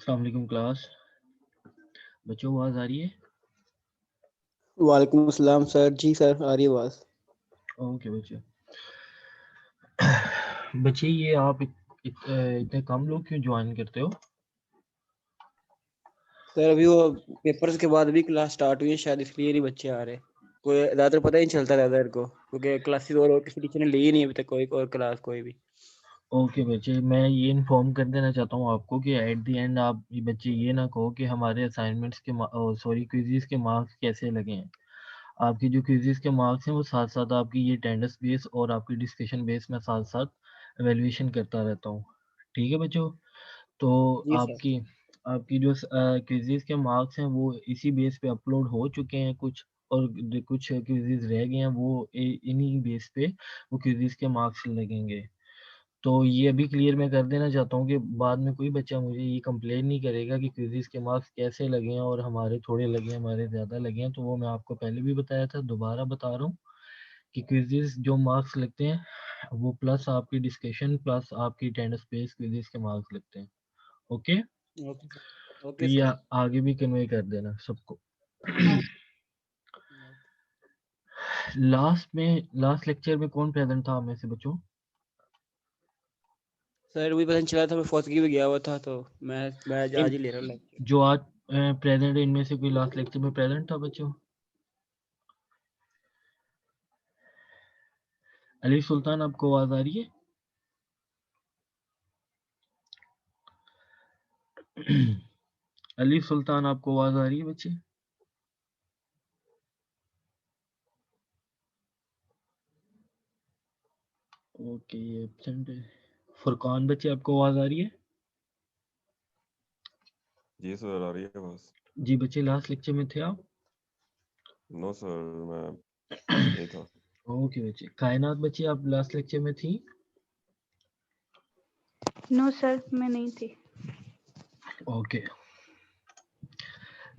अस्सलाम वालेकुम क्लास। बच्चों आवाज आ रही है? वालेकुम अस्सलाम सर। जी सर, आ रही है आवाज। ओके बच्चे। बच्चे ये आप इतने कम लोग क्यों ज्वाइन करते हो? सर अभी वो पेपर्स के बाद भी क्लास स्टार्ट हुई है, शायद इसलिए नहीं बच्चे आ रहे। कोई ज्यादातर पता ही नहीं चलता ज्यादातर को, क्योंकि क्लासेस और किसी टीचर ने ली ही नहीं अभी तक कोई और क्लास कोई भी। ओके बच्चे, मैं ये इन्फॉर्म कर देना चाहता हूँ आपको कि एट द एंड आप ये बच्चे ये ना कहो कि हमारे असाइनमेंट्स के सॉरी क्विज़ेस के मार्क्स कैसे लगे हैं। आपकी जो क्विज़ेस के मार्क्स हैं वो साथ साथ आपकी ये अटेंडेंस बेस और आपकी डिस्कशन बेस में साथ साथ एवेल्यूएशन करता रहता हूँ। ठीक है बच्चों? तो जी सर। आपकी आपकी जो क्विज़ेस के मार्क्स हैं वो इसी बेस पे अपलोड हो चुके हैं कुछ, और कुछ क्विज़ेस रह गए हैं वो इन्हीं बेस पे वो क्विज़ेस के मार्क्स लगेंगे। तो ये अभी क्लियर मैं कर देना चाहता हूँ कि बाद में कोई बच्चा मुझे ये कंप्लेन नहीं करेगा कि क्विज़ेस के मार्क्स कैसे लगे हैं और हमारे थोड़े लगे हैं, हमारे ज़्यादा लगे हैं। तो वो मैं आपको पहले भी बताया था, दोबारा बता रहा हूँ कि क्विज़ेस जो मार्क्स लगते हैं वो प्लस आपकी डिस्कशन प्लस आपकी अटेंडेंस बेस क्विज़ेस के मार्क्स लगते हैं। ओके? Okay sir. तो ओके ये सर। आगे भी कन्वे कर देना सबको। लास्ट लेक्चर में कौन प्रेजेंट था आप में से बच्चों? सर अभी पता नहीं चला था, मैं फौतगी में गया हुआ था, तो मैं आज इन ही ले रहा हूँ लेक्चर। जो आज प्रेजेंट है इनमें से कोई लास्ट लेक्चर में प्रेजेंट था बच्चों? अली सुल्तान, आपको आवाज आ रही है? अली सुल्तान, आपको आवाज आ रही है बच्चे? ओके, ये एब्सेंट है। फुरकान बच्चे, आपको आवाज आ रही है? जी सर, आ रही है बस। जी बच्चे, लास्ट लेक्चर में थे आप? नो सर, मैं नहीं था। ओके बच्चे। कायनात बच्चे, आप लास्ट लेक्चर में थी? नो सर, मैं नहीं थी। ओके।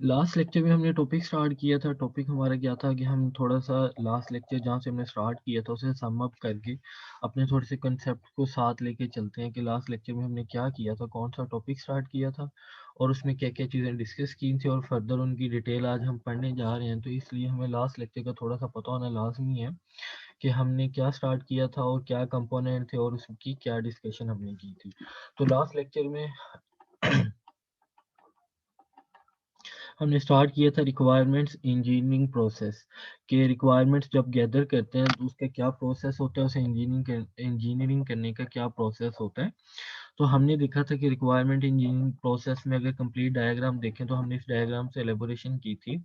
लास्ट लेक्चर में हमने टॉपिक स्टार्ट किया था। टॉपिक हमारा क्या था कि हम थोड़ा सा लास्ट लेक्चर जहाँ से हमने स्टार्ट किया था उसे सम अप करके अपने थोड़े से कंसेप्ट को साथ लेके चलते हैं कि लास्ट लेक्चर में हमने क्या किया था, कौन सा टॉपिक स्टार्ट किया था और उसमें क्या क्या चीज़ें डिस्कस की थी और फर्दर उनकी डिटेल आज हम पढ़ने जा रहे हैं। तो इसलिए हमें लास्ट लेक्चर का थोड़ा सा पता होना लाजमी है कि हमने क्या स्टार्ट किया था और क्या कंपोनेंट थे और उसकी क्या डिस्कशन हमने की थी। तो लास्ट लेक्चर में हमने स्टार्ट किया था रिक्वायरमेंट्स इंजीनियरिंग प्रोसेस के। रिक्वायरमेंट्स जब गैदर करते हैं तो उसका क्या प्रोसेस होता है, उसे इंजीनियरिंग करने का क्या प्रोसेस होता है। तो हमने देखा था कि रिक्वायरमेंट इंजीनियरिंग प्रोसेस में अगर कंप्लीट डायग्राम देखें तो हमने इस डायग्राम से एलेबोरेशन की थी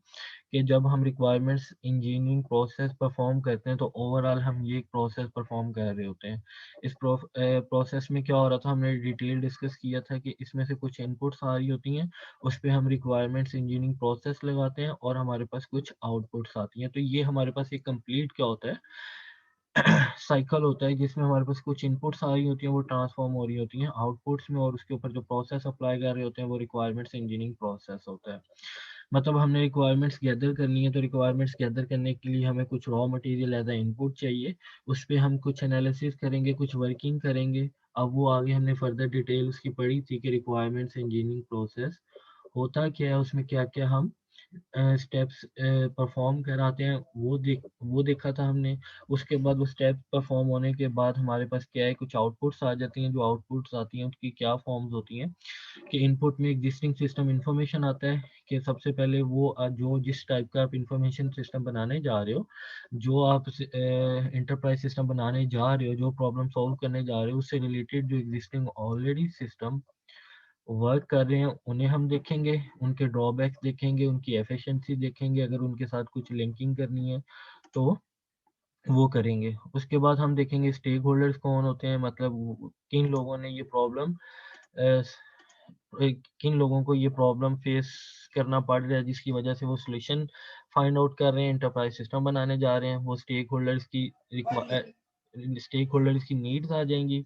कि जब हम रिक्वायरमेंट्स इंजीनियरिंग प्रोसेस परफॉर्म करते हैं तो ओवरऑल हम ये एक प्रोसेस परफॉर्म कर रहे होते हैं। इस प्रोसेस में क्या हो रहा था, हमने डिटेल डिस्कस किया था कि इसमें से कुछ इनपुट्स आ रही होती हैं, उस पर हम रिक्वायरमेंट्स इंजीनियरिंग प्रोसेस लगाते हैं और हमारे पास कुछ आउटपुट्स आती हैं। तो ये हमारे पास एक कंप्लीट क्या होता है, साइकिल होता है जिसमें हमारे पास कुछ इनपुट्स आ रही होती हैं, वो ट्रांसफॉर्म हो रही होती हैं आउटपुट्स में, और उसके ऊपर जो प्रोसेस अप्लाई कर रहे होते हैं वो रिक्वायरमेंट्स इंजीनियरिंग प्रोसेस होता है। मतलब हमने रिक्वायरमेंट्स गैदर करनी है, तो रिक्वायरमेंट्स गैदर करने के लिए हमें कुछ raw material as a input चाहिए, उस पर हम कुछ एनालिसिस करेंगे, कुछ वर्किंग करेंगे। अब वो आगे हमने फर्दर डिटेल उसकी पढ़ी थी कि रिक्वायरमेंट्स इंजीनियरिंग प्रोसेस होता क्या है, उसमें क्या क्या हम स्टेप्स परफॉर्म कराते हैं, वो देखा था हमने। उसके बाद वो स्टेप परफॉर्म होने के बाद हमारे पास क्या है, कुछ आउटपुट्स आ जाती हैं। जो आउटपुट्स आती हैं उसकी क्या फॉर्म्स होती हैं कि इनपुट में एग्जिस्टिंग सिस्टम इंफॉर्मेशन आता है कि सबसे पहले वो जो जिस टाइप का आप इंफॉर्मेशन सिस्टम बनाने जा रहे हो, जो आप इंटरप्राइज सिस्टम बनाने जा रहे हो, जो प्रॉब्लम सॉल्व करने जा रहे हो, उससे रिलेटेड जो एग्जिस्टिंग ऑलरेडी सिस्टम वर्क कर रहे हैं उन्हें हम देखेंगे, उनके ड्रॉबैक्स देखेंगे, उनकी एफिशिएंसी देखेंगे, अगर उनके साथ कुछ लिंकिंग करनी है तो वो करेंगे। उसके बाद हम देखेंगे स्टेक होल्डर्स कौन होते हैं, मतलब किन लोगों ने ये प्रॉब्लम किन लोगों को ये प्रॉब्लम फेस करना पड़ रहा है जिसकी वजह से वो सोल्यूशन फाइंड आउट कर रहे हैं, इंटरप्राइज सिस्टम बनाने जा रहे हैं। वो स्टेक होल्डर्स की नीड्स आ जाएंगी।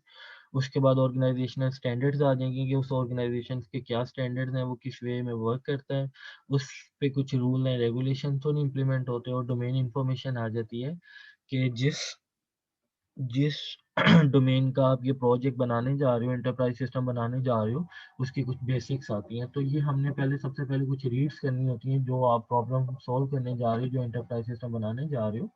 उसके बाद ऑर्गेनाइजेशनल स्टैंडर्ड्स आ जाएंगे कि उस ऑर्गेनाइजेशन के क्या स्टैंडर्ड्स हैं, वो किस वे में वर्क करता है, उस पे कुछ रूल एंड रेगुलेशन तो नहीं इम्प्लीमेंट होते, और डोमेन इंफॉर्मेशन आ जाती है कि जिस जिस डोमेन का आप ये प्रोजेक्ट बनाने जा रहे हो, एंटरप्राइज सिस्टम बनाने जा रहे हो, उसकी कुछ बेसिक्स आती हैं। तो ये हमने सबसे पहले कुछ रीड्स करनी होती हैं जो आप प्रॉब्लम सॉल्व करने जा रहे हो, जो एंटरप्राइज सिस्टम बनाने जा रहे हो,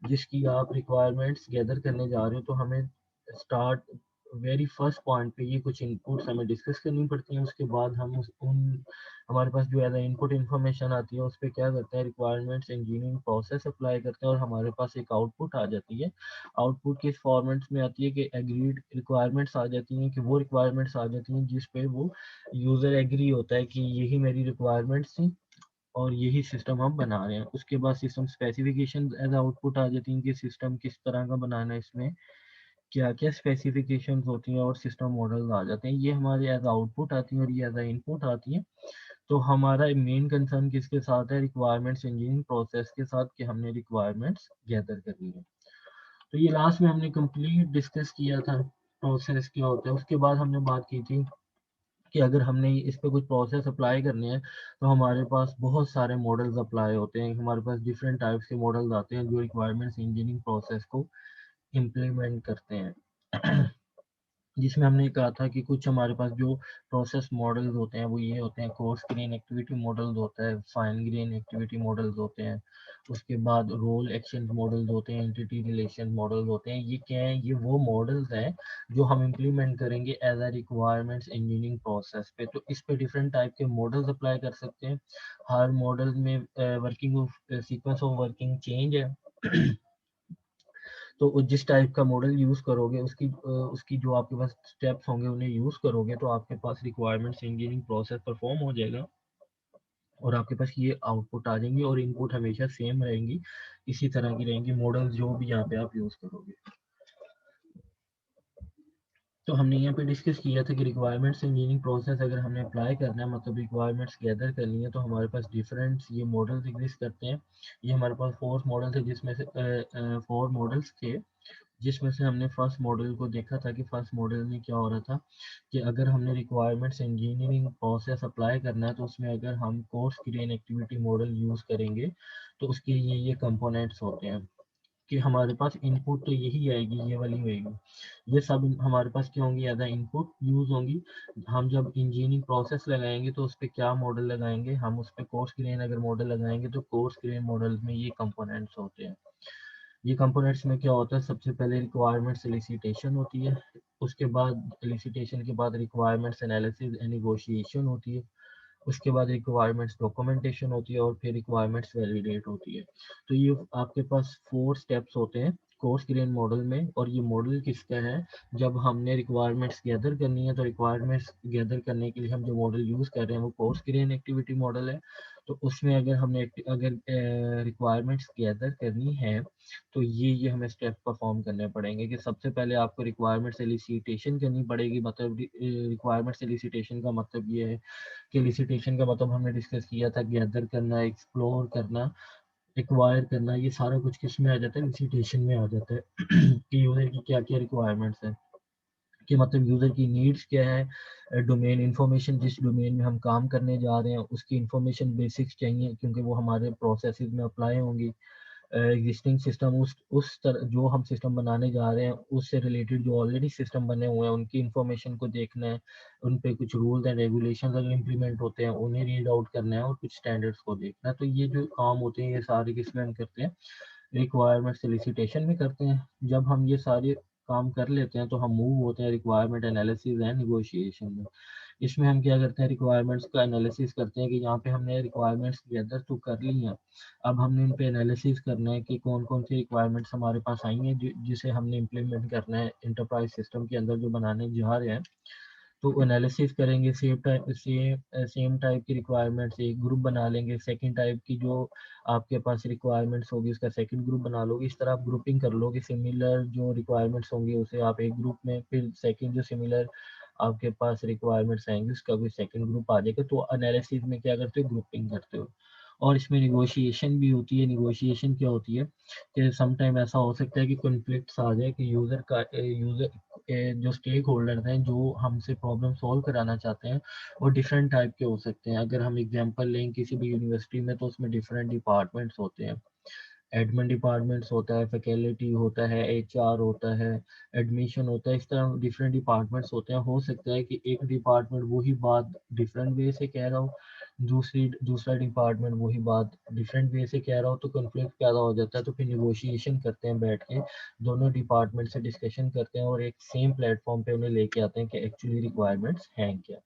जिसकी आप रिक्वायरमेंट्स गैदर करने जा रहे हो। तो हमें स्टार्ट वेरी फर्स्ट पॉइंट पे ये कुछ इनपुट्स हमें डिस्कस करनी पड़ती हैं। उसके बाद हम हमारे पास जो है इनपुट इन्फॉर्मेशन आती है, उस पर क्या करते हैं, रिक्वायरमेंट्स इंजीनियरिंग प्रोसेस अप्लाई करते हैं और हमारे पास एक आउटपुट आ जाती है। आउटपुट किस फॉर्मेट्स में आती है कि एग्रीड रिक्वायरमेंट्स आ जाती हैं, कि वो रिक्वायरमेंट्स आ जाती हैं जिस पे वो यूज़र एग्री होता है कि यही मेरी रिक्वायरमेंट्स थी और यही सिस्टम हम बना रहे हैं। उसके बाद सिस्टम स्पेसिफिकेशन एज आउटपुट आ जाती हैं कि सिस्टम किस तरह का बनाना है, इसमें क्या क्या स्पेसिफिकेशंस होती हैं और सिस्टम मॉडल्स आ जाते हैं। ये हमारे एज आउटपुट आती हैं और ये एज इनपुट आती हैं। तो हमारा मेन कंसर्न किसके साथ है, रिक्वायरमेंट्स इंजीनियरिंग प्रोसेस के साथ, कि हमने रिक्वायरमेंट्स गैदर करनी है। तो ये लास्ट में हमने कंप्लीट डिस्कस किया था प्रोसेस क्या होता है। उसके बाद हमने बात की थी कि अगर हमने इस पे कुछ प्रोसेस अप्लाई करने हैं तो हमारे पास बहुत सारे मॉडल्स अप्लाई होते हैं। हमारे पास डिफरेंट टाइप्स के मॉडल्स आते हैं जो रिक्वायरमेंट्स इंजीनियरिंग प्रोसेस को इम्प्लीमेंट करते हैं। जिसमें हमने कहा था कि कुछ हमारे पास जो प्रोसेस मॉडल्स होते हैं वो ये होते हैं, कोर्स ग्रेन एक्टिविटी मॉडल्स होता है, फाइन ग्रेन एक्टिविटी मॉडल्स होते हैं, उसके बाद रोल एक्शन मॉडल्स होते हैं, एंटिटी रिलेशन मॉडल्स होते हैं। ये क्या है, ये वो मॉडल्स हैं जो हम इम्प्लीमेंट करेंगे as a requirements engineering process पे। तो इस पे डिफरेंट टाइप के मॉडल्स अप्लाई कर सकते हैं। हर मॉडल में working sequence of working change है। तो जिस टाइप का मॉडल यूज करोगे उसकी जो आपके पास स्टेप्स होंगे उन्हें यूज करोगे तो आपके पास रिक्वायरमेंट्स इंजीनियरिंग प्रोसेस परफॉर्म हो जाएगा और आपके पास ये आउटपुट आ जाएंगी और इनपुट हमेशा सेम रहेंगी, इसी तरह की रहेंगी मॉडल जो भी यहाँ पे आप यूज करोगे। तो हमने यहाँ पे डिस्कस किया था कि रिक्वायरमेंट्स इंजीनियरिंग प्रोसेस अगर हमने अप्लाई करना है, मतलब रिक्वायरमेंट्स गैदर करनी है, तो हमारे पास डिफरेंट ये मॉडल्स एग्जिस्ट करते हैं। ये हमारे पास 4 मॉडल थे, जिसमें से 4 मॉडल्स थे, जिसमें से हमने फर्स्ट मॉडल को देखा था कि फर्स्ट मॉडल में क्या हो रहा था कि अगर हमने रिक्वायरमेंट्स इंजीनियरिंग प्रोसेस अप्लाई करना है तो उसमें अगर हम coarse grain activity model use करेंगे तो उसके ये कंपोनेंट्स होते हैं कि हमारे पास इनपुट तो यही आएगी, ये वाली होएगी, ये सब हमारे पास क्या होंगी, ज़्यादा इनपुट यूज़ होंगी। हम जब इंजीनियरिंग प्रोसेस लगाएंगे तो उस पर क्या मॉडल लगाएंगे, हम उस पर कोर्स ग्रेन अगर मॉडल लगाएंगे तो कोर्स ग्रेन मॉडल में ये कंपोनेंट्स होते हैं। ये कंपोनेंट्स में क्या होता है, सबसे पहले रिक्वायरमेंट्स एलिसिटेशन होती है, उसके बाद एलिसिटेशन के बाद रिक्वायरमेंट्स एनालिसिस एंड नेगोशिएशन होती है, उसके बाद रिक्वायरमेंट्स डॉक्यूमेंटेशन होती है और फिर रिक्वायरमेंट्स वैलिडेट होती है। तो ये आपके पास 4 स्टेप्स होते हैं कोर्स ग्रेन मॉडल में। और ये मॉडल किसका है, जब हमने रिक्वायरमेंट्स गैदर करनी है तो रिक्वायरमेंट्स गैदर करने के लिए हम जो मॉडल यूज़ कर रहे हैं वो कोर्स ग्रेन एक्टिविटी मॉडल है। तो उसमें अगर हमने अगर रिक्वायरमेंट्स गैदर करनी है तो ये हमें स्टेप परफॉर्म करने पड़ेंगे कि सबसे पहले आपको रिक्वायरमेंट्स एलिसिटेशन करनी पड़ेगी। मतलब रिक्वायरमेंट्स एलिसिटेशन का मतलब ये है कि एलिसिटेशन का मतलब हमने डिस्कस किया था, गैदर करना, एक्सप्लोर करना, एक्वायर करना, ये सारा कुछ किस में आ जाता है, एलिसिटेशन में आ जाता है। कि यूजर की क्या क्या रिक्वायरमेंट्स है, कि मतलब यूजर की नीड्स क्या है, डोमेन इंफॉर्मेशन, जिस डोमेन में हम काम करने जा रहे हैं उसकी इंफॉर्मेशन बेसिक्स चाहिए क्योंकि वो हमारे प्रोसेसेस में अप्लाई होंगी। एग्जिस्टिंग सिस्टम, उस तरह जो हम सिस्टम बनाने जा रहे हैं उससे रिलेटेड जो ऑलरेडी सिस्टम बने हुए हैं उनकी इंफॉर्मेशन को देखना है, उन पे कुछ रूल्स एंड रेगुलेशंस अगर इम्प्लीमेंट होते हैं उन्हें रीड आउट करना है और कुछ स्टैंडर्ड्स को देखना है। तो ये जो काम होते हैं ये सारे किसमें हम करते हैं, रिक्वायरमेंट सोलिसिटेशन में करते हैं। जब हम ये सारे काम कर लेते हैं तो हम मूव होते हैं रिक्वायरमेंट एनालिसिस एंड निगोशिएशन में। इसमें हम क्या करते हैं, रिक्वायरमेंट्स का एनालिसिस करते हैं कि यहाँ पे हमने रिक्वायरमेंट्स गैदर तो कर ली हैं, अब हमने इन पे एनालिसिस करना है कि कौन कौन सी रिक्वायरमेंट्स हमारे पास आई हैं जिसे हमने इम्प्लीमेंट करना है इंटरप्राइज सिस्टम के अंदर जो बनाने जा रहे हैं। तो एनालिसिस करेंगे, सेम टाइप की रिक्वायरमेंट्स एक ग्रुप बना लेंगे, सेकंड टाइप की जो आपके पास रिक्वायरमेंट्स होगी उसका सेकंड ग्रुप बना लोगे। इस तरह आप ग्रुपिंग कर लोगे, सिमिलर जो रिक्वायरमेंट्स होंगी उसे आप एक ग्रुप में, फिर सेकंड जो सिमिलर आपके पास रिक्वायरमेंट्स आएंगे उसका कोई सेकंड ग्रुप आ जाएगा। तो एनालिसिस में क्या करते हो, ग्रुपिंग करते हो। और इसमें निगोशिएशन भी होती है। निगोशिएशन क्या होती है कि सम टाइम ऐसा हो सकता है कि कॉन्फ्लिक्ट्स आ जाए कि यूज़र के जो स्टेक होल्डर्स हैं जो हमसे प्रॉब्लम सॉल्व कराना चाहते हैं वो डिफरेंट टाइप के हो सकते हैं। अगर हम एग्जांपल लें किसी भी यूनिवर्सिटी में तो उसमें डिफरेंट डिपार्टमेंट्स होते हैं, एडमिन डिपार्टमेंट्स होता है, फैकल्टी होता है, एचआर होता है, एडमिशन होता है, इस तरह डिफरेंट डिपार्टमेंट्स होते हैं। हो सकता है कि एक डिपार्टमेंट वही बात डिफरेंट वे से कह रहा हो, दूसरा डिपार्टमेंट वही बात डिफरेंट वे से कह रहा हो, तो कॉन्फ्लिक्ट पैदा हो जाता है। तो फिर निगोशिएशन करते हैं बैठ के, दोनों डिपार्टमेंट से डिस्कशन करते हैं और एक सेम प्लेटफॉर्म पे उन्हें लेके आते हैं कि एक्चुअली रिक्वायरमेंट्स हैं क्या।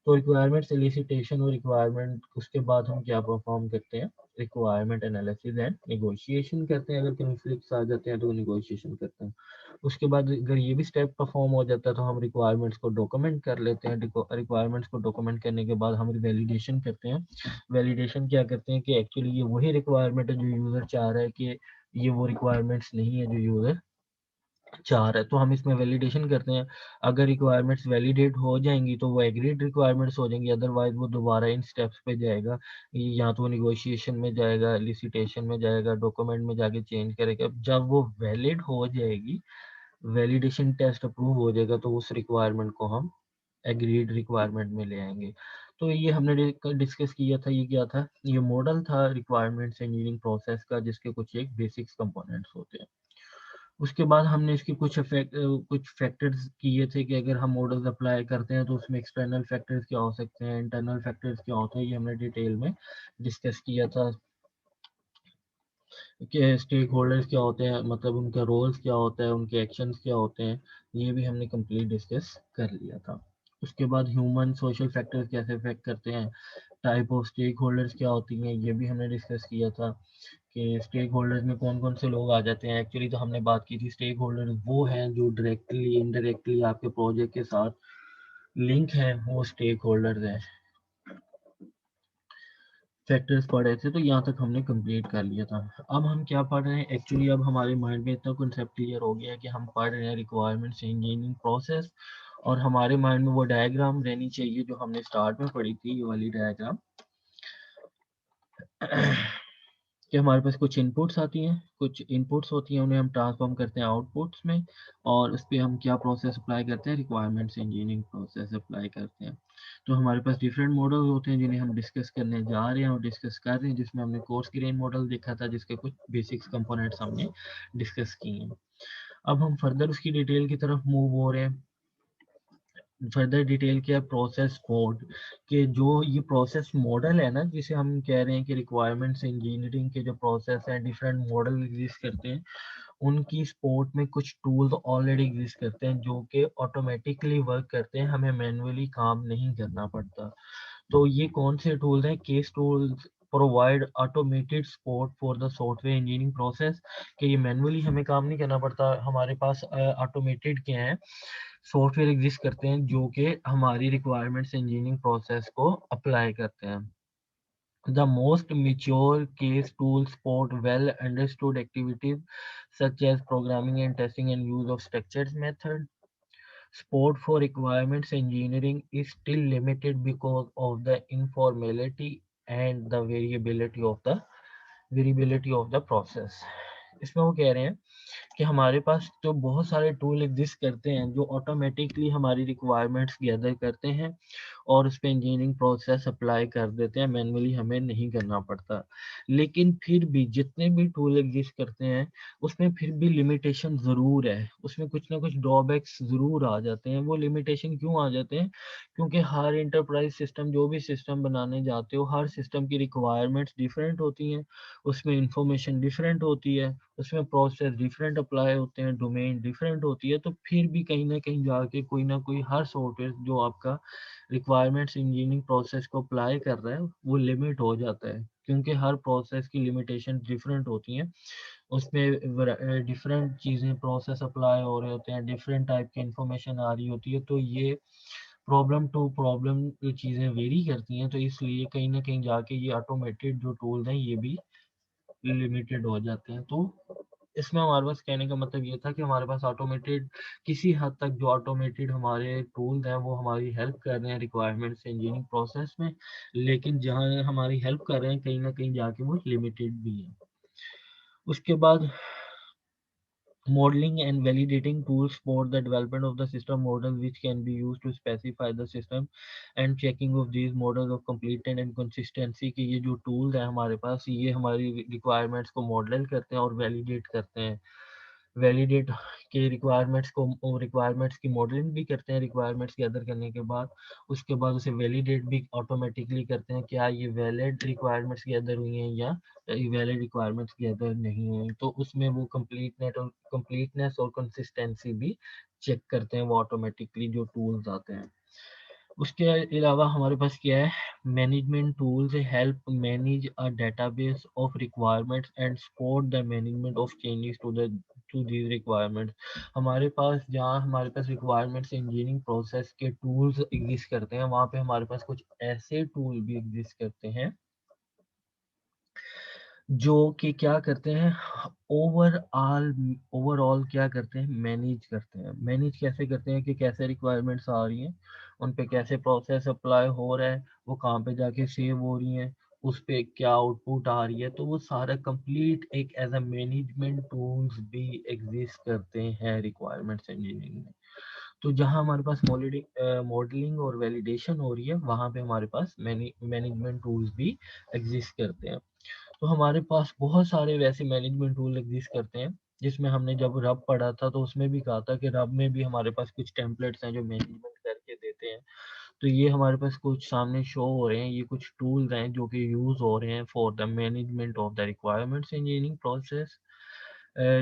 तो रिक्वायरमेंट सोलिसिटेशन और रिक्वायरमेंट, उसके बाद हम क्या परफॉर्म करते हैं, रिक्वायरमेंट एनालिसिस एंड नेगोशिएशन करते हैं। अगर कॉन्फ्लिक्ट्स आ जाते हैं तो नेगोशिएशन करते हैं। उसके बाद अगर ये भी स्टेप परफॉर्म हो जाता है तो हम रिक्वायरमेंट्स को डॉक्यूमेंट कर लेते हैं। रिक्वायरमेंट्स को डॉक्यूमेंट करने के बाद हम वैलिडेशन करते हैं। वैलिडेशन क्या करते हैं कि एक्चुअली ये वही रिक्वायरमेंट है जो यूजर चाह रहा है, कि ये वो रिक्वायरमेंट्स नहीं है जो यूजर चाह रहा है। तो हम इसमें वैलिडेशन करते हैं। अगर रिक्वायरमेंट्स वैलिडेट हो जाएंगी तो वो एग्रीड रिक्वायरमेंट्स हो जाएंगी, अदरवाइज वो दोबारा इन स्टेप्स पे जाएगा, या तो निगोशिएशन में जाएगा, लिसिटेशन में जाएगा, डॉक्यूमेंट में जाके चेंज करेगा। जब वो वैलिड हो जाएगी, वैलिडेशन टेस्ट अप्रूव हो जाएगा, तो उस रिक्वायरमेंट को हम एग्रीड रिक्वायरमेंट में ले आएंगे। तो ये हमने डिस्कस किया था। ये क्या था, ये मॉडल था रिक्वायरमेंट्स इंजीनियरिंग प्रोसेस का, जिसके कुछ एक बेसिक्स कंपोनेंट्स होते हैं। उसके बाद हमने इसके कुछ फैक्टर्स किए थे कि अगर हम मॉडल्स अप्लाई करते हैं तो उसमें एक्सटर्नल फैक्टर्स क्या हो सकते हैं, इंटरनल फैक्टर्स क्या होते हैं, ये हमने डिटेल में डिस्कस किया था। कि स्टेक होल्डर्स क्या होते हैं, मतलब उनका रोल्स क्या होता है, उनके एक्शंस क्या होते हैं, ये भी हमने कंप्लीट डिस्कस कर लिया था। उसके बाद ह्यूमन सोशल फैक्टर्स कैसे अफेक्ट करते हैं, टाइप ऑफ स्टेक होल्डर्स क्या होती हैं, ये भी हमने डिस्कस किया था। कि स्टेक होल्डर्स में कौन कौन से लोग आ जाते हैं। एक्चुअली तो हमने बात की थी स्टेक होल्डर्स वो हैं जो डायरेक्टली इनडायरेक्टली आपके प्रोजेक्ट के साथ लिंक है, वो स्टेक होल्डर्स हैं। फैक्टर्स पढ़े थे, तो यहाँ तक हमने कंप्लीट कर लिया था। अब हम क्या पढ़ रहे हैं, एक्चुअली अब हमारे माइंड में इतना कॉन्सेप्ट क्लियर हो गया है कि हम पढ़ रहे हैं रिक्वायरमेंट्स इंजीनियरिंग प्रोसेस, और हमारे माइंड में वो डायग्राम रहनी चाहिए जो हमने स्टार्ट में पढ़ी थी, ये वाली डायग्राम। कि हमारे पास कुछ इनपुट्स आती हैं, कुछ इनपुट्स होती हैं, उन्हें हम ट्रांसफॉर्म करते हैं आउटपुट्स में, और उस पर हम क्या प्रोसेस अप्लाई करते हैं, रिक्वायरमेंट्स इंजीनियरिंग प्रोसेस अप्लाई करते हैं। तो हमारे पास डिफरेंट मॉडल होते हैं जिन्हें हम डिस्कस करने जा रहे हैं और डिस्कस कर रहे हैं, जिसमें हमने कोर्स ग्रेन मॉडल देखा था, जिसके कुछ बेसिक्स कंपोनेंट्स हमने डिस्कस किए हैं। अब हम फर्दर उसकी डिटेल की तरफ मूव हो रहे हैं। फर्दर डिटेल क्या है, प्रोसेस कोड, कि जो ये प्रोसेस मॉडल है ना, जिसे हम कह रहे हैं कि रिक्वायरमेंट्स इंजीनियरिंग के जो प्रोसेस हैं, डिफरेंट मॉडल एग्जिस्ट करते हैं, उनकी सपोर्ट में कुछ टूल्स ऑलरेडी एग्जिस्ट करते हैं जो कि ऑटोमेटिकली वर्क करते हैं, हमें मैन्युअली काम नहीं करना पड़ता। तो ये कौन से टूल्स हैं, case tools provide automated support for the software engineering process, कि ये मैन्युअली हमें काम नहीं करना पड़ता, हमारे पास ऑटोमेटेड क्या है, सॉफ्टवेयर एग्जिस्ट करते हैं जो कि हमारी रिक्वायरमेंट्स इंजीनियरिंग प्रोसेस को अप्लाई करते हैं। The most mature case tools support well understood activities such as programming and testing and use of structured method. Support for requirements engineering is still limited because of the informality and the variability of the process. इसमें वो कह रहे हैं कि हमारे पास तो बहुत सारे टूल एग्जिस्ट करते हैं जो ऑटोमेटिकली हमारी रिक्वायरमेंट्स गैदर करते हैं और उस पर इंजीनियरिंग प्रोसेस अप्लाई कर देते हैं, मैन्युअली हमें नहीं करना पड़ता। लेकिन फिर भी जितने भी टूल एग्जिस्ट करते हैं उसमें फिर भी लिमिटेशन ज़रूर है, उसमें कुछ ना कुछ ड्रॉबैक्स ज़रूर आ जाते हैं। वो लिमिटेशन क्यों आ जाते हैं, क्योंकि हर इंटरप्राइज सिस्टम, जो भी सिस्टम बनाने जाते हो, हर सिस्टम की रिक्वायरमेंट्स डिफरेंट होती हैं, उसमें इंफॉर्मेशन डिफरेंट होती है, उसमें प्रोसेस डिफरेंट अप्लाई होते हैं, डोमेन डिफरेंट होती है। तो फिर भी कहीं ना कहीं जाके कोई ना कोई हर सॉफ्टवेयर जो आपका रिक्वायरमेंट्स इंजीनियरिंग प्रोसेस को अप्लाई कर रहा है वो लिमिट हो जाता है, क्योंकि हर प्रोसेस की लिमिटेशन डिफरेंट होती हैं, उसमें डिफरेंट चीज़ें प्रोसेस अप्लाई हो रहे होते हैं, डिफरेंट टाइप की इंफॉर्मेशन आ रही होती है। तो ये प्रॉब्लम टू प्रॉब्लम चीज़ें वेरी करती हैं, तो इसलिए कहीं ना कहीं जाके ये ऑटोमेटेड जो टूल्स हैं ये भी लिमिटेड हो जाते हैं। तो इसमें हमारे पास कहने का मतलब ये था कि हमारे पास ऑटोमेटेड, किसी हद तक जो ऑटोमेटेड हमारे टूल्स हैं वो हमारी हेल्प कर रहे हैं रिक्वायरमेंट्स इंजीनियरिंग प्रोसेस में, लेकिन जहां हमारी हेल्प कर रहे हैं कहीं ना कहीं जाके वो लिमिटेड भी है। उसके बाद Modeling and validating tools for the development of the system model which can be used to specify the system and checking of these models of completeness and consistency कि ये जो tools हैं हमारे पास ये हमारी requirements को model करते हैं और validate करते हैं वैलिडेट के रिक्वायरमेंट्स को रिक्वायरमेंट्स की मॉडलिंग भी करते हैं रिक्वायरमेंट्स गैदर करने के बाद उसके बाद उसे वैलिडेट भी ऑटोमेटिकली करते हैं क्या ये वैलिड रिक्वायरमेंट्स गैदर हुई हैं या वैलिड रिक्वायरमेंट्स गैदर नहीं हुई तो उसमें वो कंप्लीटनेस और कंसिस्टेंसी भी चेक करते हैं वो ऑटोमेटिकली जो टूल्स आते हैं उसके अलावा हमारे पास क्या है management tools help manage a database of requirements and support the management of changes to these requirements हमारे पास जहाँ हमारे पास रिक्वायरमेंट्स इंजीनियरिंग प्रोसेस के टूल्स एग्जिस्ट करते हैं वहाँ पे हमारे पास कुछ ऐसे टूल भी एग्जिस्ट करते हैं जो कि क्या करते हैं ओवरऑल क्या करते हैं मैनेज करते हैं मैनेज कैसे करते हैं कि कैसे रिक्वायरमेंट्स आ रही हैं उन पे कैसे प्रोसेस अप्लाई हो रहा है वो कहाँ पे जाके सेव हो रही हैं उस पे क्या आउटपुट आ रही है तो वो सारा कंप्लीट एक एज अ मैनेजमेंट टूल्स भी एग्जिस्ट करते हैं रिक्वायरमेंट्स इंजीनियरिंग में तो जहाँ हमारे पास मॉडलिंग और वैलिडेशन हो रही है वहाँ पे हमारे पास मैनेजमेंट टूल्स भी एग्जिस्ट करते हैं तो हमारे पास बहुत सारे वैसे मैनेजमेंट टूल एग्जिस्ट करते हैं जिसमें हमने जब रब पढ़ा था तो उसमें भी कहा था कि रब में भी हमारे पास कुछ टेम्पलेट्स हैं जो मैनेजमेंट करके देते हैं तो ये हमारे पास कुछ सामने शो हो रहे हैं ये कुछ टूल्स हैं जो कि यूज हो रहे हैं for the management of the requirements engineering process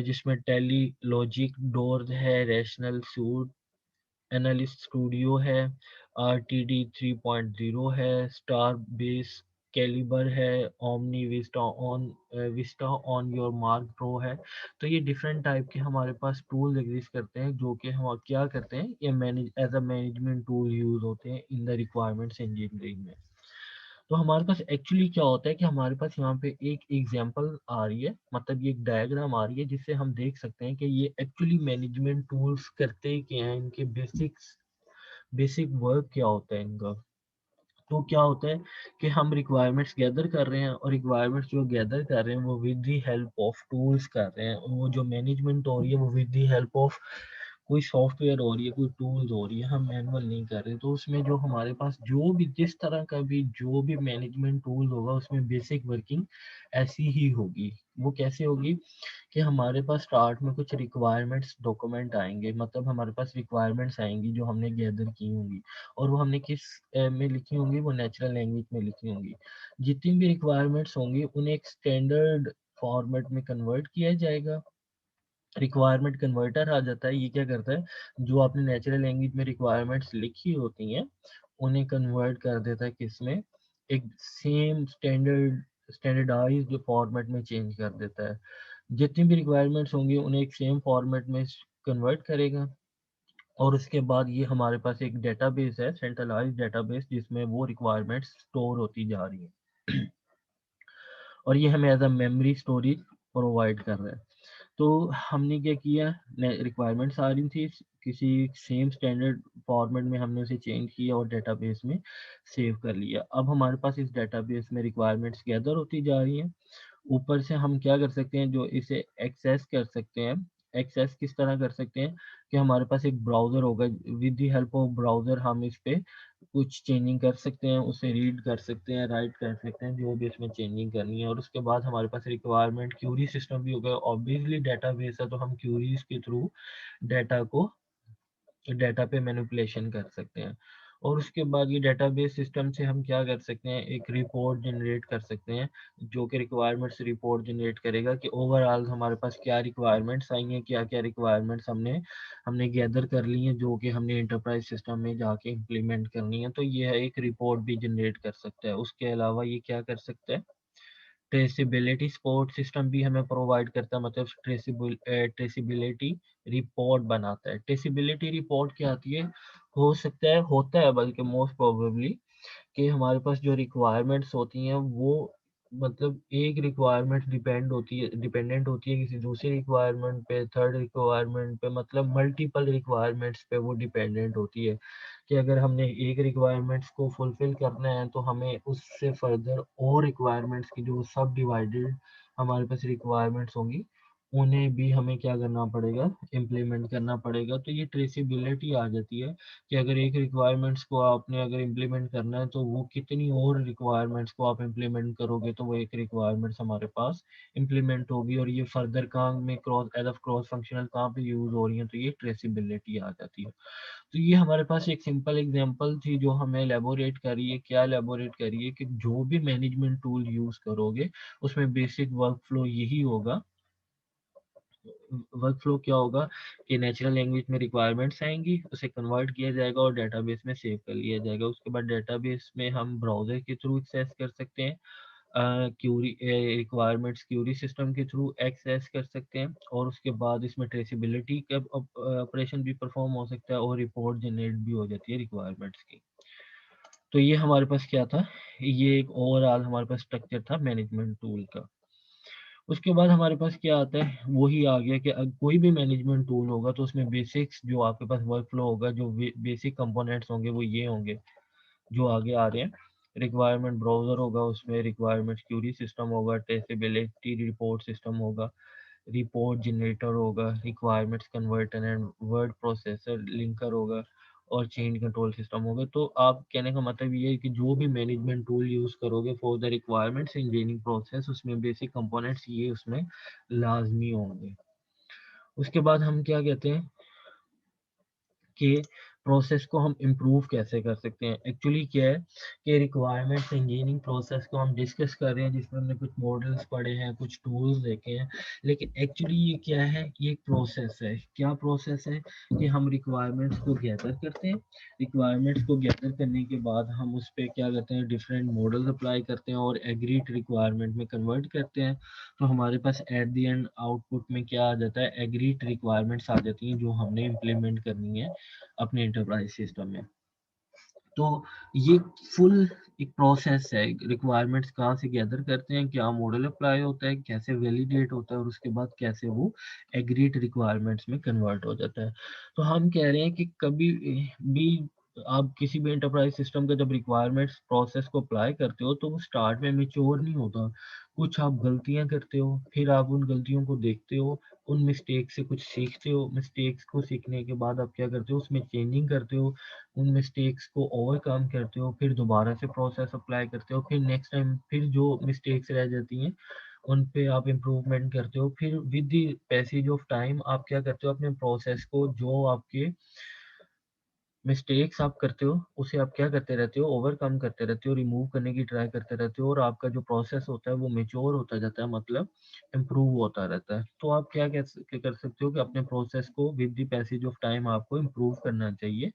जिसमें टेली लॉजिक डोर है रैशनल सूट एनालिस्ट स्टूडियो है RTD 3.0 है स्टार बेस कैलिबर है omni Vista on your mark pro है तो ये डिफरेंट टाइप के हमारे पास टूल्स एग्जिस्ट करते हैं जो कि हम क्या करते हैं ये manage as a management tool use होते हैं इन द रिक्वायरमेंट्स इंजीनियरिंग में तो हमारे पास एक्चुअली क्या होता है कि हमारे पास यहाँ पे एक एग्जांपल आ रही है मतलब ये एक डायग्राम आ रही है जिससे हम देख सकते हैं कि ये एक्चुअली मैनेजमेंट टूल्स करते क्या हैं इनके बेसिक वर्क क्या होता है इनका तो क्या होता है कि हम रिक्वायरमेंट्स गैदर कर रहे हैं और रिक्वायरमेंट्स जो गैदर कर रहे हैं वो with the help of tools कर रहे हैं वो जो मैनेजमेंट हो रही है वो विद द हेल्प ऑफ कोई सॉफ्टवेयर हो रही है कोई टूल्स हो रही है हम मैनुअल नहीं कर रहे तो उसमें जो हमारे पास जो भी जिस तरह का भी जो भी मैनेजमेंट टूल होगा उसमें बेसिक वर्किंग ऐसी ही होगी वो कैसे होगी कि हमारे पास स्टार्ट में कुछ रिक्वायरमेंट्स डॉक्यूमेंट आएंगे मतलब हमारे पास रिक्वायरमेंट्स आएंगी जो हमने गैदर की होंगी और वो हमने किस में लिखी होंगी वो नेचुरल लैंग्वेज में लिखी होंगी जितनी भी रिक्वायरमेंट्स होंगी उन्हें एक स्टैंडर्ड फॉर्मेट में कन्वर्ट किया जाएगा रिक्वायरमेंट कन्वर्टर आ जाता है ये क्या करता है जो आपने नेचुरल लैंग्वेज में रिक्वायरमेंट्स लिखी होती हैं उन्हें कन्वर्ट कर देता है किसमें एक सेम स्टैंडर्डाइज्ड फॉर्मेट में चेंज कर देता है जितनी भी रिक्वायरमेंट्स होंगी उन्हें एक सेम फॉर्मेट में कन्वर्ट करेगा और उसके बाद ये हमारे पास एक डेटाबेस है सेंट्रलाइज्ड डेटाबेस जिसमें वो रिक्वायरमेंट्स स्टोर होती जा रही है और ये हमें as a memory storage provide कर रहा है तो हमने क्या किया रिक्वायरमेंट्स आ रही थी किसी सेम स्टैंडर्ड फॉर्मेट में हमने उसे चेंज किया और डेटाबेस में सेव कर लिया अब हमारे पास इस डेटाबेस में रिक्वायरमेंट्स गैदर होती जा रही हैं ऊपर से हम क्या कर सकते हैं जो इसे एक्सेस कर सकते हैं एक्सेस किस तरह कर सकते हैं कि हमारे पास एक ब्राउज़र होगा with the help of browser हम इस पे कुछ चेंजिंग कर सकते हैं उसे रीड कर सकते हैं राइट कर सकते हैं जो भी इसमें चेंजिंग करनी है और उसके बाद हमारे पास रिक्वायरमेंट क्यूरी सिस्टम भी होगा ऑब्वियसली डेटाबेस है तो हम क्यूरीज के थ्रू डाटा को डाटा पे मैनिपुलेशन कर सकते हैं और उसके बाद ये डेटाबेस सिस्टम से हम क्या कर सकते हैं एक रिपोर्ट जनरेट कर सकते हैं जो कि रिक्वायरमेंट्स रिपोर्ट जनरेट करेगा कि ओवरऑल हमारे पास क्या रिक्वायरमेंट्स आई हैं क्या क्या रिक्वायरमेंट्स हमने गैदर कर ली हैं जो कि हमने इंटरप्राइज सिस्टम में जाके इम्प्लीमेंट करनी है तो ये एक रिपोर्ट भी जनरेट कर सकता है उसके अलावा ये क्या कर सकता है ट्रेसिबिलिटी सपोर्ट सिस्टम भी हमें प्रोवाइड करता है मतलब ट्रेसिबिलिटी रिपोर्ट बनाता है ट्रेसिबिलिटी रिपोर्ट क्या आती है हो सकता है होता है बल्कि मोस्ट प्रोबेबली कि हमारे पास जो रिक्वायरमेंट्स होती हैं वो मतलब एक रिक्वायरमेंट डिपेंडेंट होती है किसी दूसरी रिक्वायरमेंट पे थर्ड रिक्वायरमेंट पे मतलब मल्टीपल रिक्वायरमेंट्स पे वो डिपेंडेंट होती है कि अगर हमने एक रिक्वायरमेंट्स को फुलफिल करना है तो हमें उससे फर्दर और रिक्वायरमेंट्स की जो सब डिवाइडेड हमारे पास रिक्वायरमेंट्स होंगी उन्हें भी हमें क्या करना पड़ेगा, इम्प्लीमेंट करना पड़ेगा। तो ये ट्रेसेबिलिटी आ जाती है कि अगर एक रिक्वायरमेंट्स को आपने अगर इम्प्लीमेंट करना है तो वो कितनी और रिक्वायरमेंट्स को आप इम्प्लीमेंट करोगे तो वो एक रिक्वायरमेंट्स हमारे पास इम्प्लीमेंट होगी, और ये फर्दर काम में cross as of cross functional कहाँ पे यूज हो रही है, तो ये ट्रेसेबिलिटी आ जाती है। तो ये हमारे पास एक सिंपल एग्जांपल थी जो हमें एलेबोरेट करी है, क्या एलेबोरेट करी है कि जो भी मैनेजमेंट टूल यूज करोगे उसमें बेसिक वर्क फ्लो यही होगा। वर्क फ्लो क्या होगा कि नेचुरल लैंग्वेज में रिक्वायरमेंट्स आएंगी, उसे कन्वर्ट किया जाएगा और डेटाबेस में सेव कर लिया जाएगा। उसके बाद डेटाबेस में हम ब्राउजर के थ्रू एक्सेस कर सकते हैं, क्यूरी रिक्वायरमेंट्स क्यूरी सिस्टम के थ्रू एक्सेस कर सकते हैं, और उसके बाद इसमें ट्रेसेबिलिटी का ऑपरेशन भी परफॉर्म हो सकता है और रिपोर्ट जनरेट भी हो जाती है रिक्वायरमेंट्स की। तो ये हमारे पास क्या था, ये एक ओवरऑल हमारे पास स्ट्रक्चर था मैनेजमेंट टूल का। उसके बाद हमारे पास क्या आता है, वही आ गया कि कोई भी मैनेजमेंट टूल होगा तो उसमें बेसिक्स जो आपके पास वर्क फ्लो होगा, जो बेसिक कंपोनेंट्स होंगे वो ये होंगे जो आगे आ रहे हैं। रिक्वायरमेंट ब्राउजर होगा, उसमें रिक्वायरमेंट क्यूरी सिस्टम होगा, ट्रेसेबिलिटी रिपोर्ट सिस्टम होगा, रिपोर्ट जनरेटर होगा, requirements converter and word processor linker होगा, और चेंज कंट्रोल सिस्टम होगा। तो आप कहने का मतलब ये है कि जो भी मैनेजमेंट टूल यूज करोगे for the requirements engineering process, उसमें बेसिक कंपोनेंट्स ये उसमें लाजमी होंगे। उसके बाद हम क्या कहते हैं कि प्रोसेस को हम इम्प्रूव कैसे कर सकते हैं। एक्चुअली क्या है कि रिक्वायरमेंट्स इंजीनियरिंग प्रोसेस को हम डिस्कस कर रहे हैं जिसमें हमने कुछ मॉडल्स पढ़े हैं, कुछ टूल्स देखे हैं, लेकिन एक्चुअली ये क्या है, ये एक प्रोसेस है। क्या प्रोसेस है कि हम रिक्वायरमेंट्स को गैदर करते हैं, रिक्वायरमेंट्स को गैदर करने के बाद हम उस पर क्या करते हैं, डिफरेंट मॉडल्स अप्लाई करते हैं और एग्रीड रिक्वायरमेंट में कन्वर्ट करते हैं। तो हमारे पास एट द एंड आउटपुट में क्या आ जाता है, एग्रीड रिक्वायरमेंट्स आ जाती हैं जो हमने इम्प्लीमेंट करनी है अपने एंटरप्राइज सिस्टम में। तो ये फुल एक प्रोसेस है, रिक्वायरमेंट्स कहाँ से गैदर करते हैं, क्या मॉडल अप्लाई होता है, कैसे वैलिडेट होता है, और उसके बाद कैसे वो एग्रीड रिक्वायरमेंट्स में कन्वर्ट हो जाता है। तो हम कह रहे हैं कि कभी भी आप किसी भी एंटरप्राइज सिस्टम का जब रिक्वायरमेंट्स प्रोसेस को अप्लाई करते हो तो वो स्टार्ट में मेच्योर नहीं होता। कुछ आप गलतियां करते हो, फिर आप उन गलतियों को देखते हो, उन मिस्टेक से कुछ सीखते हो, मिस्टेक्स को सीखने के बाद आप क्या करते हो, उसमें चेंजिंग करते हो, उन मिस्टेक्स को ओवरकम करते हो, फिर दोबारा से प्रोसेस अप्लाई करते हो, फिर नेक्स्ट टाइम फिर जो मिस्टेक्स रह जाती हैं उन पे आप इम्प्रूवमेंट करते हो। फिर with the passage of time आप क्या करते हो, अपने प्रोसेस को जो आपके मिस्टेक्स आप करते हो उसे आप क्या करते रहते हो, ओवरकम करते रहते हो, रिमूव करने की ट्राई करते रहते हो, और आपका जो प्रोसेस होता है वो मेच्योर होता जाता है, मतलब इम्प्रूव होता रहता है। तो आप क्या कर सकते हो कि अपने प्रोसेस को with the passage of time आपको इम्प्रूव करना चाहिए।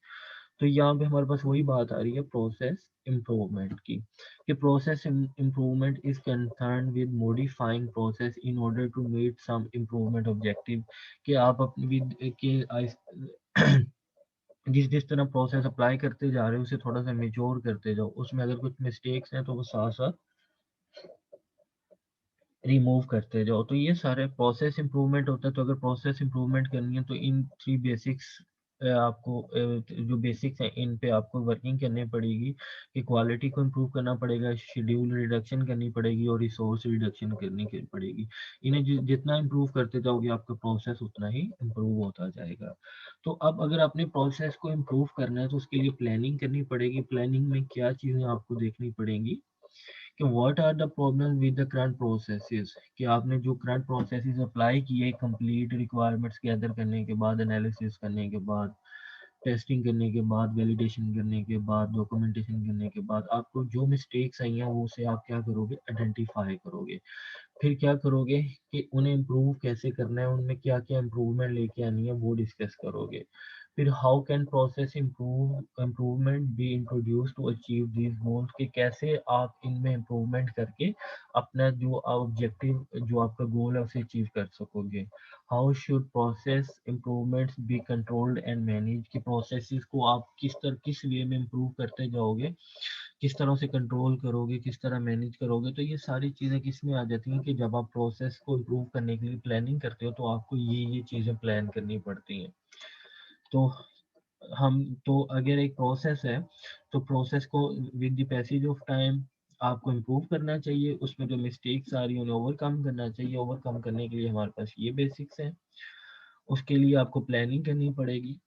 तो यहाँ पे हमारे पास वही बात आ रही है प्रोसेस इम्प्रूवमेंट की, कि process improvement is concern with modifying process in order to meet some improvement objective. कि आप अपनी विद के जिस जिस तरह प्रोसेस अप्लाई करते जा रहे हो उसे थोड़ा सा मेच्योर करते जाओ, उसमें अगर कुछ मिस्टेक्स हैं तो वो साथ साथ रिमूव करते जाओ। तो ये सारे प्रोसेस इंप्रूवमेंट होता है। तो अगर प्रोसेस इंप्रूवमेंट करनी है तो इन थ्री बेसिक्स आपको जो बेसिक्स हैं इन पे आपको वर्किंग करनी पड़ेगी, कि क्वालिटी को इम्प्रूव करना पड़ेगा, शेड्यूल रिडक्शन करनी पड़ेगी और रिसोर्स रिडक्शन करनी पड़ेगी। इन्हें जितना इम्प्रूव करते जाओगे आपका प्रोसेस उतना ही इम्प्रूव होता जाएगा। तो अब अगर आपने प्रोसेस को इम्प्रूव करना है तो उसके लिए प्लानिंग करनी पड़ेगी। प्लानिंग में क्या चीज़ें आपको देखनी पड़ेंगी कि what are the problem with the current processes, कि आपने जो करंट प्रोसेसेस अप्लाई किए कंप्लीट रिक्वायरमेंट्स गैदर करने के बाद, एनालिसिस करने के बाद, टेस्टिंग करने के बाद, वैलिडेशन करने के बाद, डॉक्यूमेंटेशन करने के बाद, आपको जो मिस्टेक्स आई हैं वो से आप क्या करोगे, आइडेंटिफाई करोगे। फिर क्या करोगे कि उन्हें इम्प्रूव कैसे करना है, उनमें क्या क्या इम्प्रूवमेंट लेके आनी है वो डिस्कस करोगे। फिर how can process improvement be introduce to achieve these goals, कि कैसे आप इनमें इम्प्रूवमेंट करके अपना जो ऑब्जेक्टिव जो आपका गोल है उसे अचीव कर सकोगे। How should process improvements be controlled and manage, कि प्रोसेसेस को आप किस वे में इम्प्रूव करते जाओगे, किस तरह से कंट्रोल करोगे, किस तरह मैनेज करोगे। तो ये सारी चीज़ें किस में आ जाती हैं कि जब आप प्रोसेस को इम्प्रूव करने के लिए प्लानिंग करते हो तो आपको ये चीज़ें प्लान करनी पड़ती हैं। तो हम तो अगर एक प्रोसेस है तो प्रोसेस को with the passage of time आपको इम्प्रूव करना चाहिए, उसमें जो मिस्टेक्स आ रही हैं उन्हें ओवरकम करना चाहिए। ओवरकम करने के लिए हमारे पास ये बेसिक्स हैं। उसके लिए आपको प्लानिंग करनी पड़ेगी।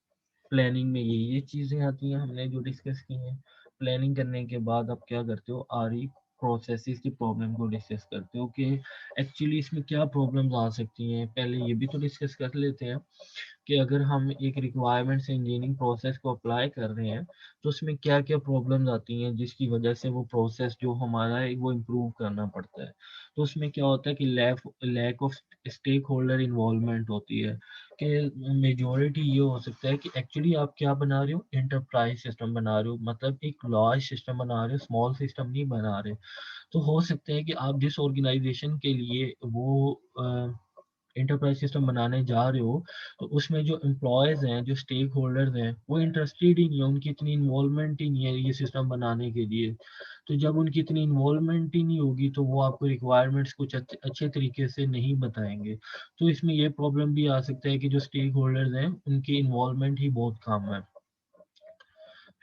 प्लानिंग में ये चीज़ें आती हैं हमने जो डिस्कस की हैं। प्लानिंग करने के बाद आप क्या करते हो, आरी प्रोसेसेस की प्रॉब्लम को डिस्कस करते हो कि एक्चुअली इसमें क्या प्रॉब्लम्स आ सकती हैं। पहले ये भी तो डिस्कस कर लेते हैं कि अगर हम एक रिक्वायरमेंट से इंजीनियरिंग प्रोसेस को अप्लाई कर रहे हैं तो उसमें क्या क्या प्रॉब्लम्स आती हैं जिसकी वजह से वो प्रोसेस जो हमारा है वो इम्प्रूव करना पड़ता है। तो उसमें क्या होता है कि lack of stakeholder involvement होती है कि मेजोरिटी ये हो सकता है कि एक्चुअली आप क्या बना रहे हो, इंटरप्राइज सिस्टम बना रहे हो, मतलब एक लार्ज सिस्टम बना रहे हो, स्मॉल सिस्टम नहीं बना रहे। तो हो सकता है कि आप जिस ऑर्गेनाइजेशन के लिए वो इंटरप्राइज सिस्टम बनाने जा रहे हो तो उसमें जो एम्प्लॉयज़ हैं, जो स्टेक होल्डर्स हैं, वो इंटरेस्टेड ही नहीं है, उनकी इतनी इन्वॉल्वमेंट ही नहीं है ये सिस्टम बनाने के लिए। तो जब उनकी इतनी इन्वॉल्वमेंट ही नहीं होगी तो वो आपको रिक्वायरमेंट्स कुछ अच्छे तरीके से नहीं बताएंगे। तो इसमें ये प्रॉब्लम भी आ सकता है कि जो स्टेक होल्डर्स हैं उनकी इन्वॉल्वमेंट ही बहुत कम है।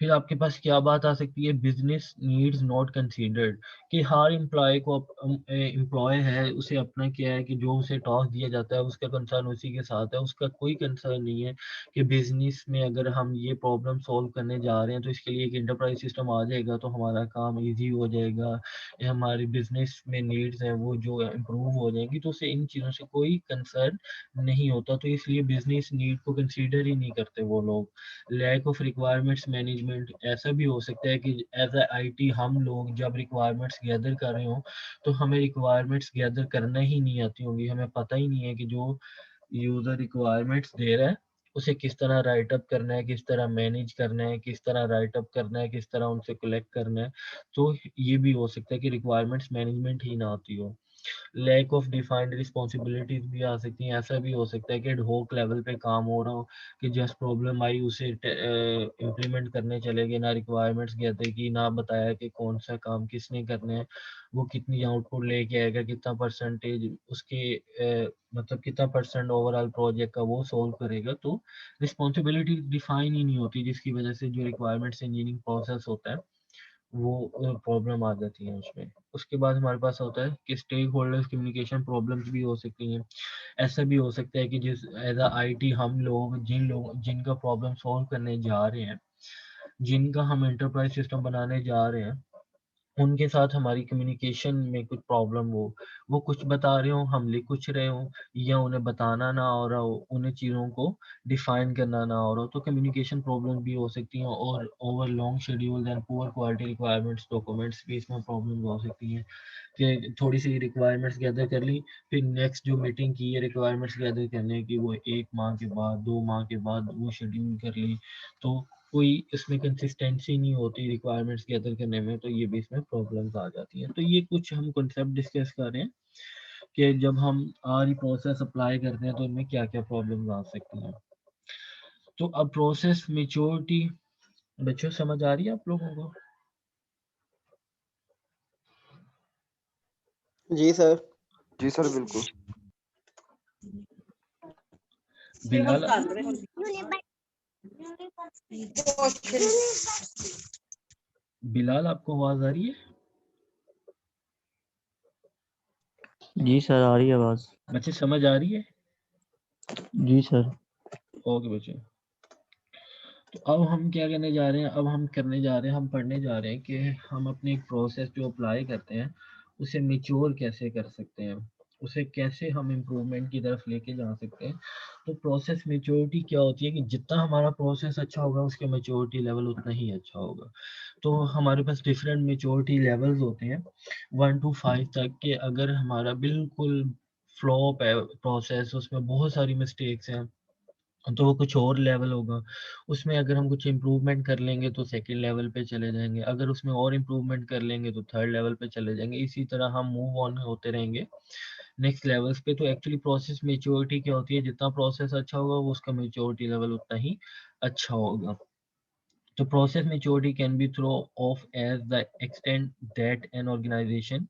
फिर आपके पास क्या बात आ सकती है, बिजनेस नीड्स नॉट कंसीडर्ड, कि हर एम्प्लॉय को एम्प्लॉय है उसे अपना क्या है कि जो उसे टास्क दिया जाता है उसका कंसर्न उसी के साथ है, उसका कोई कंसर्न नहीं है कि बिजनेस में अगर हम ये प्रॉब्लम सॉल्व करने जा रहे हैं तो इसके लिए एक एंटरप्राइज सिस्टम आ जाएगा तो हमारा काम इजी हो जाएगा या हमारी बिजनेस में नीड्स हैं वो जो इम्प्रूव हो जाएंगी, तो उसे इन चीज़ों से कोई कंसर्न नहीं होता। तो इसलिए बिजनेस नीड को कंसीडर ही नहीं करते वो लोग। लैक ऑफ रिक्वायरमेंट्स मैनेजमेंट, ऐसा भी हो सकता है कि एज ए आईटी हम लोग जब रिक्वायरमेंट्स गैदर कर रहे हो तो हमें रिक्वायरमेंट्स गैदर करना ही नहीं आती होंगी, हमें पता ही नहीं है कि जो यूजर रिक्वायरमेंट्स दे रहा है उसे किस तरह राइट अप करना है, किस तरह मैनेज करना है, किस तरह राइट अप करना है, किस तरह उनसे कलेक्ट करना है। तो ये भी हो सकता है कि रिक्वायरमेंट्स मैनेजमेंट ही ना आती हो। लैक ऑफ डिफाइंड रिस्पॉन्सिबिलिटीज भी आ सकती हैं। ऐसा भी हो सकता है कि एडहॉक लेवल पे काम हो रहा हो कि जस्ट प्रॉब्लम आई उसे इम्प्लीमेंट करने चले गए, ना रिक्वायरमेंट्स कहते कि ना बताया कि कौन सा काम किसने करना है, वो कितनी आउटपुट लेके आएगा, कितना परसेंटेज उसके मतलब कितना परसेंट ओवरऑल प्रोजेक्ट का वो सोल्व करेगा। तो रिस्पॉन्सिबिलिटी डिफाइन ही नहीं होती जिसकी वजह से जो रिक्वायरमेंट्स इंजीनियरिंग प्रोसेस होता है वो प्रॉब्लम आ जाती है उसमें। उसके बाद हमारे पास होता है कि स्टेक होल्डर्स कम्युनिकेशन प्रॉब्लम्स भी हो सकती हैं। ऐसा भी हो सकता है कि जिस एज अ आईटी हम लोग जिनका प्रॉब्लम सॉल्व करने जा रहे हैं, जिनका हम एंटरप्राइज सिस्टम बनाने जा रहे हैं, उनके साथ हमारी कम्युनिकेशन में कुछ प्रॉब्लम हो, वो कुछ बता रहे हो हम लिख कुछ रहे हो, या उन्हें बताना ना हो रहा हो, उन्हें चीज़ों को डिफाइन करना ना हो रहा हो, तो कम्युनिकेशन प्रॉब्लम भी हो सकती हैं। और over long schedule and poor quality requirements documents भी इसमें प्रॉब्लम हो सकती हैं कि थोड़ी सी रिक्वायरमेंट्स गैदर कर ली, फिर नेक्स्ट जो मीटिंग की है रिक्वायरमेंट्स गैदर करने की वो 1 माह के बाद 2 माह के बाद वो शेड्यूल कर ली, तो कोई इसमें कंसिस्टेंसी नहीं होती रिक्वायरमेंट्स गैदर करने में, तो ये भी इसमें प्रॉब्लम्स आ जाती हैं। तो ये कुछ हम कॉन्सेप्ट डिस्कस कर रहे हैं कि जब हम आर प्रोसेस अप्लाई करते हैं तो इनमें क्या क्या प्रॉब्लम्स आ सकती हैं। तो अब प्रोसेस मेच्योरिटी बच्चों समझ आ रही है आप लोगों को? जी सर। जी सर बिल्कुल। बिलाल बिलाल आपको आवाज आ रही है? जी सर आ रही है आवाज। बच्चे समझ आ रही है? जी सर। ओके बच्चे, तो अब हम क्या करने जा रहे हैं, अब हम करने जा रहे हैं, हम पढ़ने जा रहे हैं कि हम अपनी एक प्रोसेस जो अप्लाई करते हैं उसे मेच्योर कैसे कर सकते हैं, उसे कैसे हम इम्प्रूवमेंट की तरफ लेके जा सकते हैं। तो प्रोसेस मेच्योरिटी क्या होती है कि जितना हमारा प्रोसेस अच्छा होगा उसके मेच्योरिटी लेवल उतना ही अच्छा होगा। तो हमारे पास डिफरेंट मेच्योरिटी लेवल्स होते हैं 1 to 5 तक के। अगर हमारा बिल्कुल फ्लॉप है प्रोसेस, उसमें बहुत सारी मिस्टेक्स हैं, तो वो कुछ और लेवल होगा। उसमें अगर हम कुछ इम्प्रूवमेंट कर लेंगे तो सेकंड लेवल पे चले जाएंगे, अगर उसमें और इम्प्रूवमेंट कर लेंगे तो थर्ड लेवल पे चले जाएंगे। इसी तरह हम मूव ऑन होते रहेंगे नेक्स्ट लेवल्स पे। तो एक्चुअली प्रोसेस मेच्योरिटी क्या होती है, जितना प्रोसेस अच्छा होगा वो उसका मेच्योरिटी लेवल उतना ही अच्छा होगा। तो process maturity can be thought of as the extent that an organization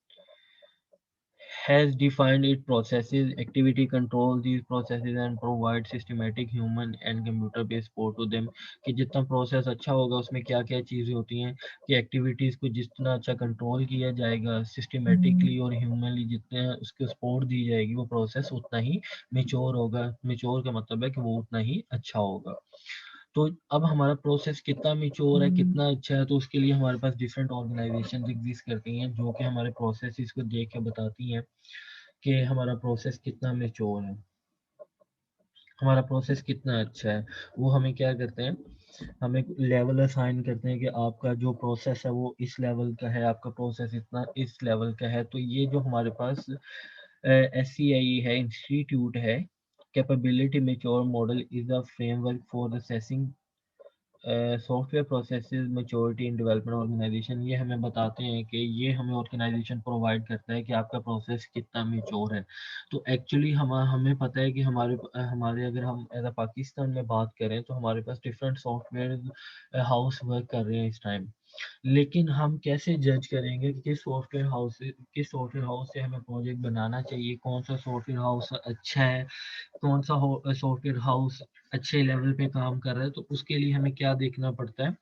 has defined its processes, activity control these processes and provide systematic human and computer based support to them। कि जितना process अच्छा होगा उसमें क्या क्या चीज़ें होती हैं कि एक्टिविटीज़ को जितना अच्छा कंट्रोल किया जाएगा सिस्टमेटिकली और ह्यूमनली जितने उसको सपोर्ट दी जाएगी वो प्रोसेस उतना ही मेच्योर होगा। मेच्योर का मतलब है कि वो उतना ही अच्छा होगा। तो अब हमारा प्रोसेस कितना मेच्योर है कितना अच्छा है तो उसके लिए हमारे पास डिफरेंट ऑर्गेनाइजेशन एग्जिस्ट करती हैं जो कि हमारे प्रोसेस को देख के बताती हैं कि हमारा प्रोसेस कितना मेच्योर है, हमारा प्रोसेस कितना अच्छा है। वो हमें क्या करते हैं, हमें लेवल असाइन करते हैं कि आपका जो प्रोसेस है वो इस लेवल का है, आपका प्रोसेस इतना इस लेवल का है। तो ये जो हमारे पास SCI है, इंस्टीट्यूट है, capability mature model is a framework for assessing software processes maturity in development organization. ये हमें बताते हैं कि ये हमें ऑर्गेनाइजेशन प्रोवाइड करता है कि आपका प्रोसेस कितना मैच्योर है। तो एक्चुअली हमें पता है कि हमारे अगर हम एज अ पाकिस्तान में बात करें तो हमारे पास डिफरेंट सॉफ्टवेयर हाउस वर्क कर रहे हैं इस टाइम। लेकिन हम कैसे जज करेंगे कि किस सॉफ्टवेयर हाउस से हमें प्रोजेक्ट बनाना चाहिए, कौन सा सॉफ्टवेयर हाउस अच्छा है, कौन सा सॉफ्टवेयर हाउस अच्छे लेवल पे काम कर रहा है। तो उसके लिए हमें क्या देखना पड़ता है,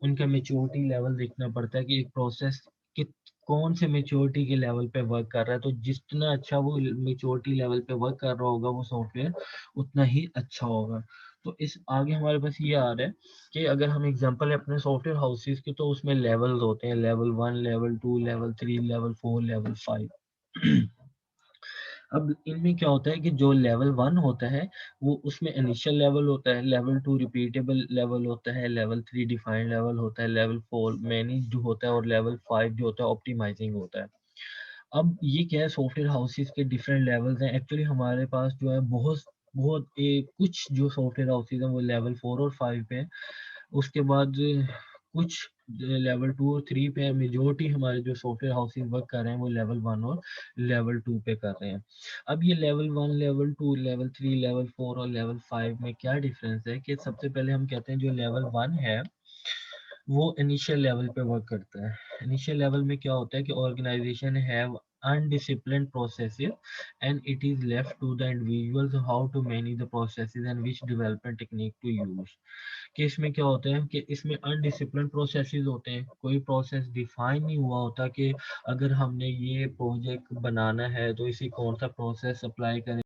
उनका मेच्योरिटी लेवल देखना पड़ता है कि एक प्रोसेस कित कौन से मेच्योरिटी के लेवल पे वर्क कर रहा है। तो जितना अच्छा वो मेच्योरिटी लेवल पे वर्क कर रहा होगा वो सॉफ्टवेयर उतना ही अच्छा होगा। तो इस आगे हमारे पास ये आ रहा है कि अगर हम एग्जांपल है अपने सॉफ्टवेयर हाउसेस के तो उसमें लेवल्स होते हैं, level 1, level 2, level 3, level 4, level 5। अब इनमें क्या होता है कि जो लेवल 1 होता है वो उसमें इनिशियल लेवल होता है, लेवल 2 रिपीटेबल लेवल होता है, लेवल 3 डिफाइंड लेवल होता है, लेवल 4 मैनेज्ड होता है और लेवल 5 जो होता है ऑप्टिमाइजिंग होता है। अब ये क्या है, सॉफ्टवेयर हाउसेस के डिफरेंट लेवल्स हैं। एक्चुअली हमारे पास जो है बहुत बहुत कुछ जो सॉफ्टवेयर हाउसेस हैं वो लेवल 4 और 5 पे हैं। उसके बाद कुछ लेवल 2 और 3 पे है। मेजोरिटी हमारे जो सॉफ्टवेयर हाउसेस वर्क कर रहे हैं वो लेवल 1 और लेवल 2 पे कर रहे हैं। अब ये लेवल 1, लेवल 2, लेवल 3, लेवल 4 और लेवल 5 में क्या डिफरेंस है कि सबसे पहले हम कहते हैं जो लेवल 1 है वो इनिशियल लेवल पे वर्क करता है। इनिशियल लेवल में क्या होता है कि organization have undisciplined processes and it is left to the individuals how to manage the processes and which development technique to use। कि इसमें क्या होता है कि इसमें अनडिसिप्लिन प्रोसेसेस होते हैं, कोई प्रोसेस डिफाइन नहीं हुआ होता कि अगर हमने ये प्रोजेक्ट बनाना है तो इसे कौन सा प्रोसेस अप्लाई करें।